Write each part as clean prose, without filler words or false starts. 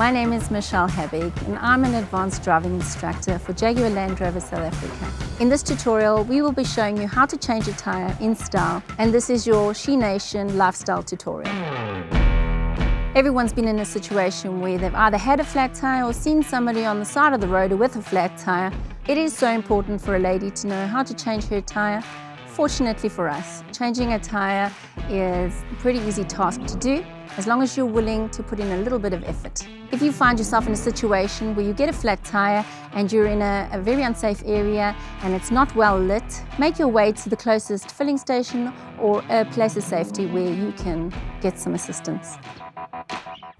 My name is Michelle Habig and I'm an advanced driving instructor for Jaguar Land Rover South Africa. In this tutorial, we will be showing you how to change a tyre in style, and this is your SHENation lifestyle tutorial. Everyone's been in a situation where they've either had a flat tyre or seen somebody on the side of the road with a flat tyre. It is so important for a lady to know how to change her tyre. Fortunately for us, changing a tyre is a pretty easy task to do, as long as you're willing to put in a little bit of effort. If you find yourself in a situation where you get a flat tyre and you're in a very unsafe area and it's not well lit, make your way to the closest filling station or a place of safety where you can get some assistance.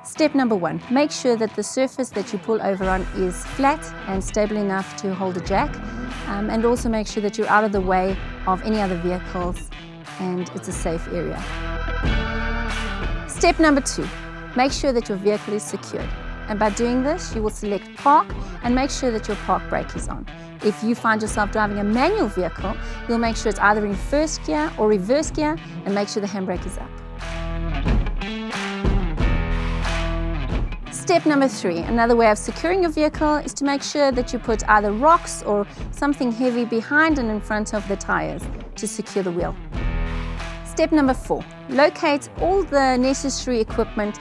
Step number 1, make sure that the surface that you pull over on is flat and stable enough to hold a jack, and also make sure that you're out of the way of any other vehicles and it's a safe area. Step number 2, make sure that your vehicle is secured. And by doing this, you will select park and make sure that your park brake is on. If you find yourself driving a manual vehicle, you'll make sure it's either in first gear or reverse gear and make sure the handbrake is up. Step number 3, another way of securing your vehicle is to make sure that you put either rocks or something heavy behind and in front of the tyres to secure the wheel. Step number 4, locate all the necessary equipment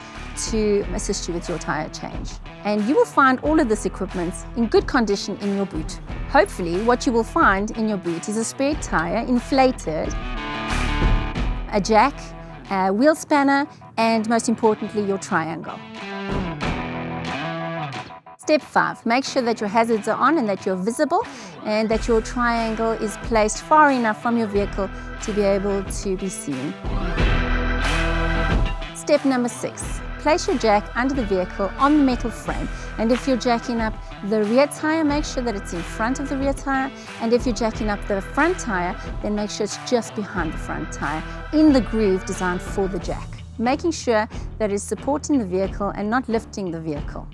to assist you with your tyre change. And you will find all of this equipment in good condition in your boot. Hopefully, what you will find in your boot is a spare tyre, inflated, a jack, a wheel spanner, and most importantly, your triangle. Step 5, make sure that your hazards are on and that you're visible and that your triangle is placed far enough from your vehicle to be able to be seen. Step number 6, place your jack under the vehicle on the metal frame, and if you're jacking up the rear tyre, make sure that it's in front of the rear tyre, and if you're jacking up the front tyre, then make sure it's just behind the front tyre in the groove designed for the jack, making sure that it's supporting the vehicle and not lifting the vehicle.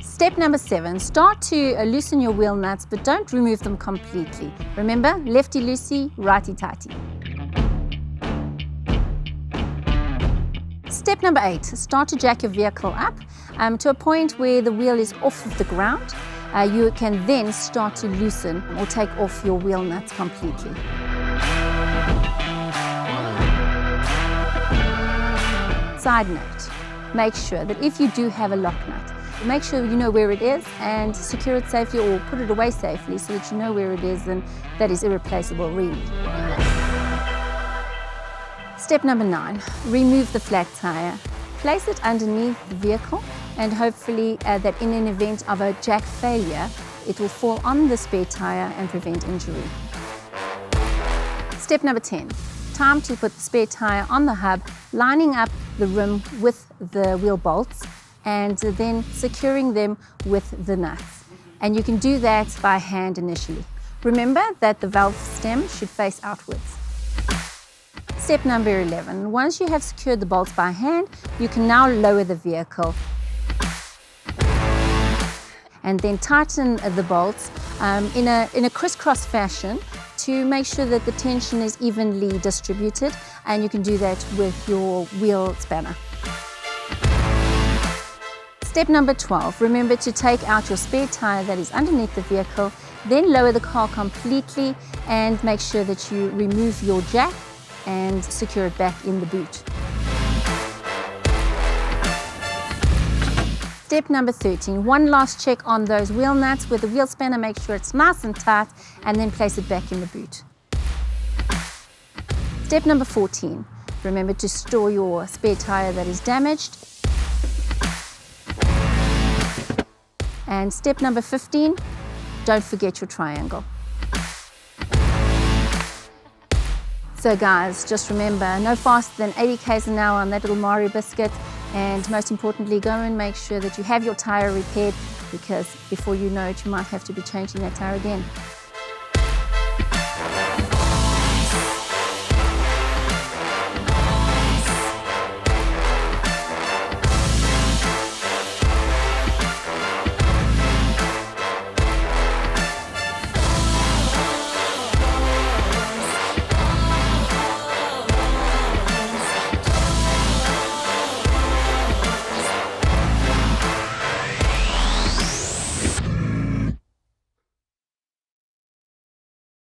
Step number 7, start to loosen your wheel nuts, but don't remove them completely. Remember, lefty loosey, righty tighty. Step number 8, start to jack your vehicle up to a point where the wheel is off of the ground. You can then start to loosen or take off your wheel nuts completely. Side note, make sure that if you do have a lock nut, make sure you know where it is and secure it safely or put it away safely so that you know where it is and that is irreplaceable really. Step number 9, remove the flat tyre. Place it underneath the vehicle and hopefully that in an event of a jack failure, it will fall on the spare tyre and prevent injury. Step number 10, time to put the spare tyre on the hub, lining up the rim with the wheel bolts and then securing them with the nuts. And you can do that by hand initially. Remember that the valve stem should face outwards. Step number 11, once you have secured the bolts by hand, you can now lower the vehicle and then tighten the bolts in a crisscross fashion to make sure that the tension is evenly distributed, and you can do that with your wheel spanner. Step number 12, remember to take out your spare tyre that is underneath the vehicle, then lower the car completely and make sure that you remove your jack and secure it back in the boot. Step number 13, one last check on those wheel nuts with the wheel spanner, make sure it's nice and tight and then place it back in the boot. Step number 14, remember to store your spare tyre that is damaged. And step number 15, don't forget your triangle. So guys, just remember, no faster than 80 k's an hour on that little Mario biscuit, and most importantly, go and make sure that you have your tyre repaired, because before you know it, you might have to be changing that tyre again.